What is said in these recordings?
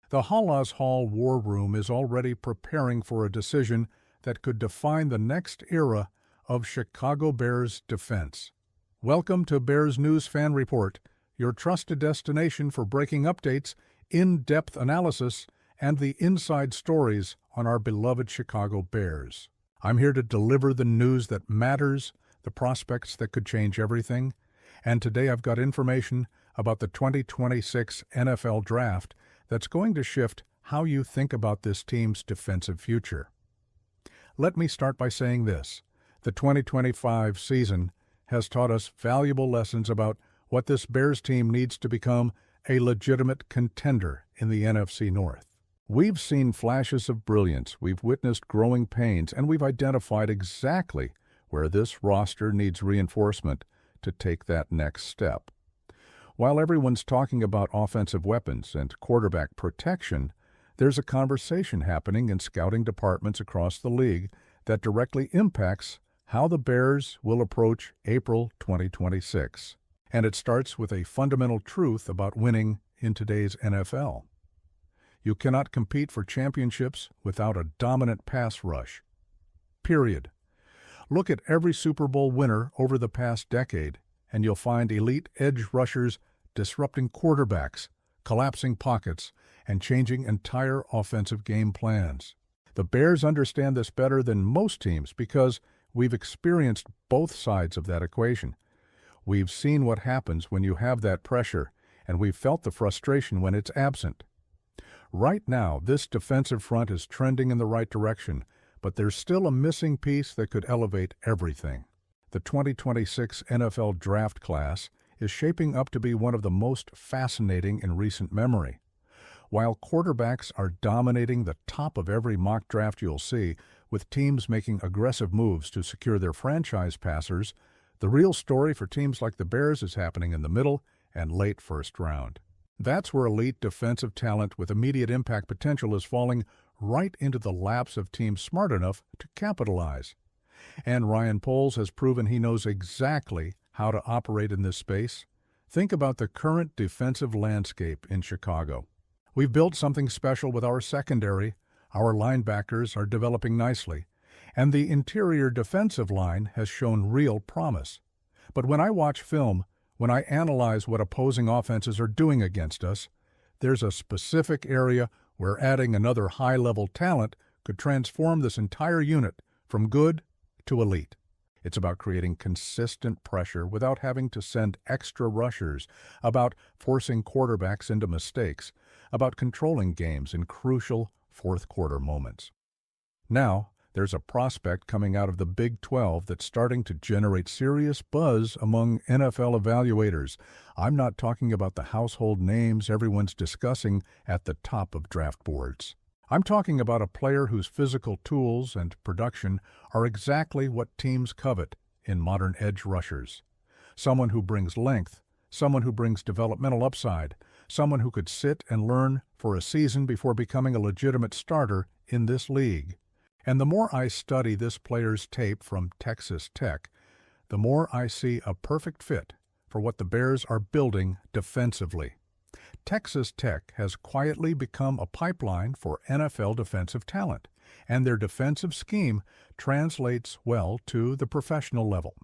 The Halas Hall War Room is already preparing for a decision that could define the next era of Chicago Bears defense. Welcome to Bears News Fan Report, your trusted destination for breaking updates, in-depth analysis, and the inside stories on our beloved Chicago Bears. I'm here to deliver the news that matters, the prospects that could change everything, and today I've got information about the 2026 NFL Draft that's going to shift how you think about this team's defensive future. Let me start by saying this. The 2025 season has taught us valuable lessons about what this Bears team needs to become a legitimate contender in the NFC North. We've seen flashes of brilliance, we've witnessed growing pains, and we've identified exactly where this roster needs reinforcement to take that next step. While everyone's talking about offensive weapons and quarterback protection, there's a conversation happening in scouting departments across the league that directly impacts how the Bears will approach April 2026. And it starts with a fundamental truth about winning in today's NFL. You cannot compete for championships without a dominant pass rush. Period. Look at every Super Bowl winner over the past decade, and you'll find elite edge rushers disrupting quarterbacks, collapsing pockets, and changing entire offensive game plans. The Bears understand this better than most teams because we've experienced both sides of that equation. We've seen what happens when you have that pressure, and we've felt the frustration when it's absent. Right now, this defensive front is trending in the right direction, but there's still a missing piece that could elevate everything. The 2026 NFL Draft class is shaping up to be one of the most fascinating in recent memory. While quarterbacks are dominating the top of every mock draft you'll see, with teams making aggressive moves to secure their franchise passers, the real story for teams like the Bears is happening in the middle and late first round. That's where elite defensive talent with immediate impact potential is falling right into the laps of teams smart enough to capitalize. And Ryan Poles has proven he knows exactly how to operate in this space. Think about the current defensive landscape in Chicago. We've built something special with our secondary, our linebackers are developing nicely, and the interior defensive line has shown real promise. But when I watch film, when I analyze what opposing offenses are doing against us, there's a specific area where adding another high-level talent could transform this entire unit from good to elite. It's about creating consistent pressure without having to send extra rushers, about forcing quarterbacks into mistakes, about controlling games in crucial fourth-quarter moments. Now, there's a prospect coming out of the Big 12 that's starting to generate serious buzz among NFL evaluators. I'm not talking about the household names everyone's discussing at the top of draft boards. I'm talking about a player whose physical tools and production are exactly what teams covet in modern edge rushers. Someone who brings length, someone who brings developmental upside, someone who could sit and learn for a season before becoming a legitimate starter in this league. And the more I study this player's tape from Texas Tech, the more I see a perfect fit for what the Bears are building defensively. Texas Tech has quietly become a pipeline for NFL defensive talent, and their defensive scheme translates well to the professional level.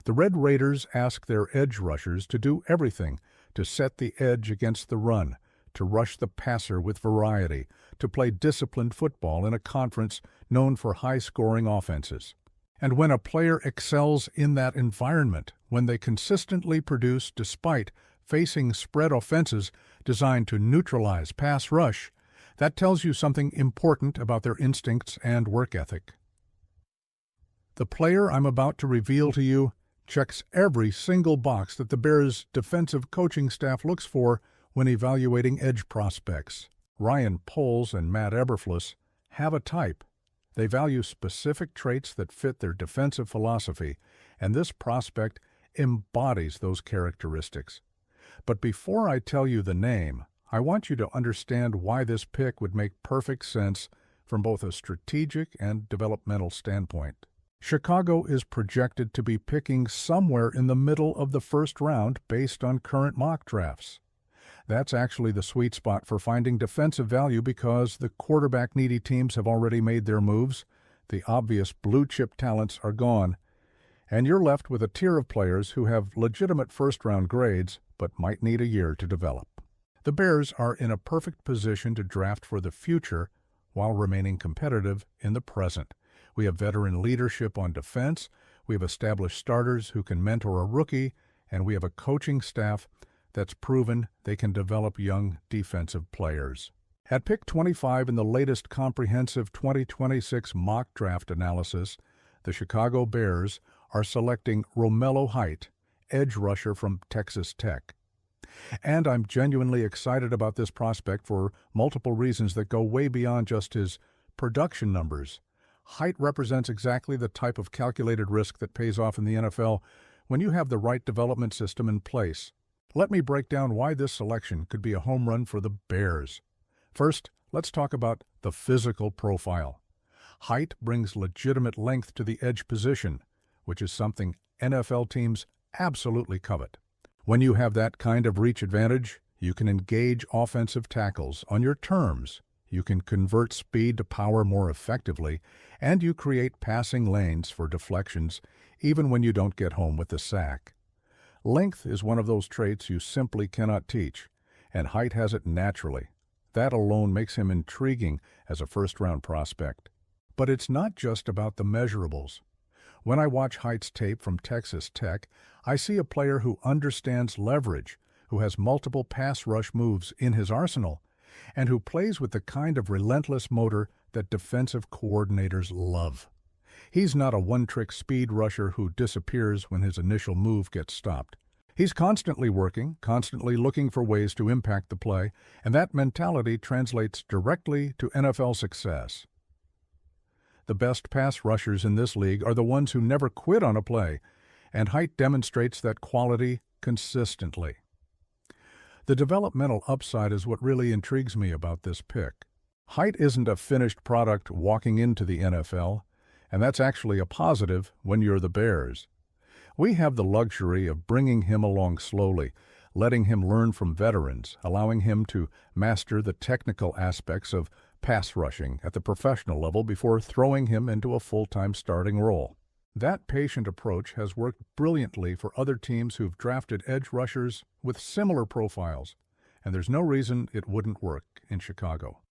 The Red Raiders ask their edge rushers to do everything to set the edge against the run, to rush the passer with variety, to play disciplined football in a conference known for high-scoring offenses. And when a player excels in that environment, when they consistently produce despite facing spread offenses designed to neutralize pass rush, that tells you something important about their instincts and work ethic. The player I'm about to reveal to you checks every single box that the Bears' defensive coaching staff looks for when evaluating edge prospects. Ryan Poles and Matt Eberflus have a type. They value specific traits that fit their defensive philosophy, and this prospect embodies those characteristics. But before I tell you the name, I want you to understand why this pick would make perfect sense from both a strategic and developmental standpoint. Chicago is projected to be picking somewhere in the middle of the first round based on current mock drafts. That's actually the sweet spot for finding defensive value because the quarterback-needy teams have already made their moves, the obvious blue-chip talents are gone, and you're left with a tier of players who have legitimate first-round grades but might need a year to develop. The Bears are in a perfect position to draft for the future while remaining competitive in the present. We have veteran leadership on defense, we have established starters who can mentor a rookie, and we have a coaching staff that's proven they can develop young defensive players. At pick 25 in the latest comprehensive 2026 mock draft analysis, the Chicago Bears are selecting Romelo Height, edge rusher from Texas Tech. And I'm genuinely excited about this prospect for multiple reasons that go way beyond just his production numbers. Height represents exactly the type of calculated risk that pays off in the NFL when you have the right development system in place. Let me break down why this selection could be a home run for the Bears. First, let's talk about the physical profile. Height brings legitimate length to the edge position, which is something NFL teams absolutely covet. When you have that kind of reach advantage, you can engage offensive tackles on your terms, you can convert speed to power more effectively, and you create passing lanes for deflections even when you don't get home with the sack. Length is one of those traits you simply cannot teach, and Height has it naturally. That alone makes him intriguing as a first-round prospect. But it's not just about the measurables. When I watch Height's tape from Texas Tech, I see a player who understands leverage, who has multiple pass rush moves in his arsenal, and who plays with the kind of relentless motor that defensive coordinators love. He's not a one-trick speed rusher who disappears when his initial move gets stopped. He's constantly working, constantly looking for ways to impact the play, and that mentality translates directly to NFL success. The best pass rushers in this league are the ones who never quit on a play, and Height demonstrates that quality consistently. The developmental upside is what really intrigues me about this pick. Height isn't a finished product walking into the NFL, and that's actually a positive when you're the Bears. We have the luxury of bringing him along slowly, letting him learn from veterans, allowing him to master the technical aspects of pass rushing at the professional level before throwing him into a full-time starting role. That patient approach has worked brilliantly for other teams who've drafted edge rushers with similar profiles, and there's no reason it wouldn't work in Chicago.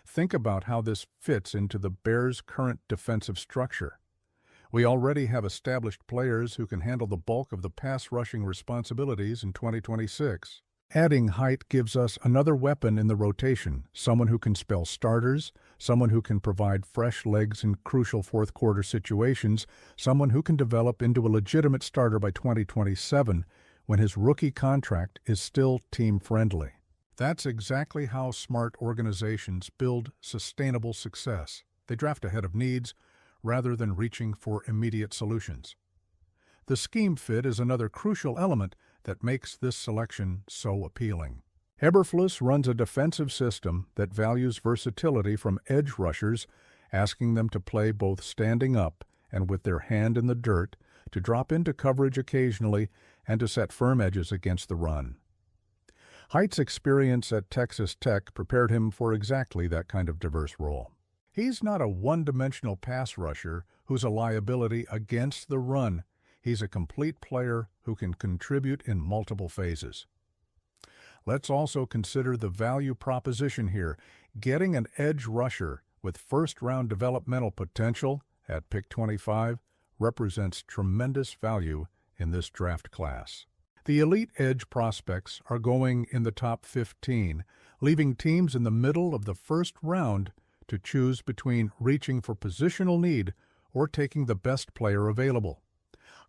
Think about how this fits into the Bears' current defensive structure. We already have established players who can handle the bulk of the pass-rushing responsibilities in 2026. Adding Height gives us another weapon in the rotation, someone who can spell starters, someone who can provide fresh legs in crucial fourth-quarter situations, someone who can develop into a legitimate starter by 2027 when his rookie contract is still team-friendly. That's exactly how smart organizations build sustainable success. They draft ahead of needs rather than reaching for immediate solutions. The scheme fit is another crucial element that makes this selection so appealing. Eberflus runs a defensive system that values versatility from edge rushers, asking them to play both standing up and with their hand in the dirt, to drop into coverage occasionally, and to set firm edges against the run. Height's experience at Texas Tech prepared him for exactly that kind of diverse role. He's not a one-dimensional pass rusher who's a liability against the run. He's a complete player who can contribute in multiple phases. Let's also consider the value proposition here. Getting an edge rusher with first-round developmental potential at pick 25 represents tremendous value in this draft class. The elite edge prospects are going in the top 15, leaving teams in the middle of the first round to choose between reaching for positional need or taking the best player available.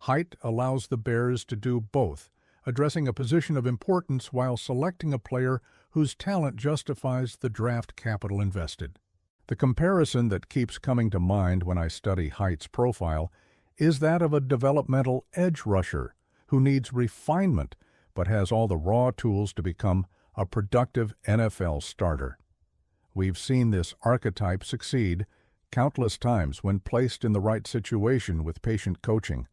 Height allows the Bears to do both, addressing a position of importance while selecting a player whose talent justifies the draft capital invested. The comparison that keeps coming to mind when I study Height's profile is that of a developmental edge rusher who needs refinement but has all the raw tools to become a productive NFL starter. We've seen this archetype succeed countless times when placed in the right situation with patient coaching.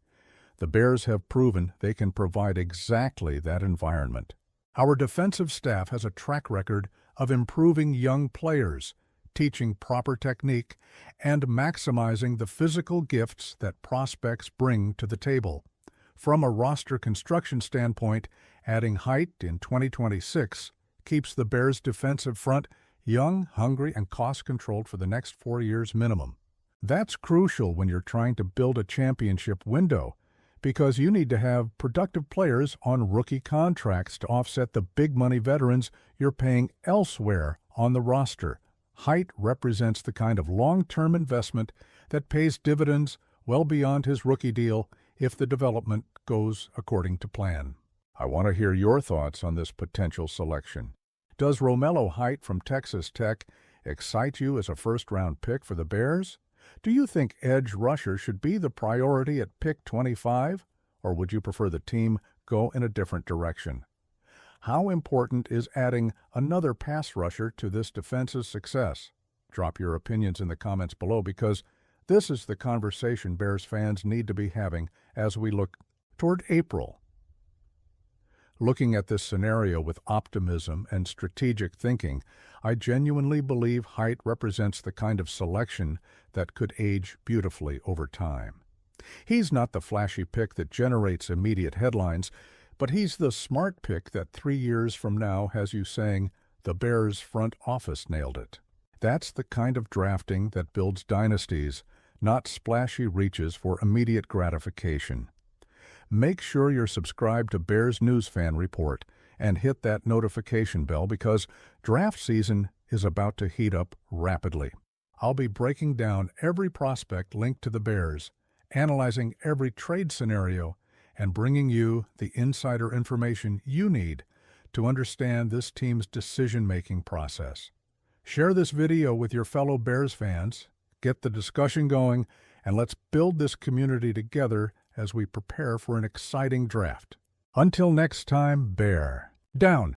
The Bears have proven they can provide exactly that environment. Our defensive staff has a track record of improving young players, teaching proper technique, and maximizing the physical gifts that prospects bring to the table. From a roster construction standpoint, adding height in 2026 keeps the Bears' defensive front young, hungry, and cost-controlled for the next 4 years minimum. That's crucial when you're trying to build a championship window, because you need to have productive players on rookie contracts to offset the big-money veterans you're paying elsewhere on the roster. Height represents the kind of long-term investment that pays dividends well beyond his rookie deal if the development goes according to plan. I want to hear your thoughts on this potential selection. Does Romelo Height from Texas Tech excite you as a first-round pick for the Bears? Do you think edge rusher should be the priority at pick 25, or would you prefer the team go in a different direction? How important is adding another pass rusher to this defense's success? Drop your opinions in the comments below, because this is the conversation Bears fans need to be having as we look toward April. Looking at this scenario with optimism and strategic thinking, I genuinely believe Height represents the kind of selection that could age beautifully over time. He's not the flashy pick that generates immediate headlines, but he's the smart pick that 3 years from now has you saying, "The Bears front office nailed it." That's the kind of drafting that builds dynasties, not splashy reaches for immediate gratification. Make sure you're subscribed to Bears News Fan Report and hit that notification bell, because draft season is about to heat up rapidly. I'll be breaking down every prospect linked to the Bears, analyzing every trade scenario, and bringing you the insider information you need to understand this team's decision-making process. Share this video with your fellow Bears fans, get the discussion going, and let's build this community together as we prepare for an exciting draft. Until next time, Bear down.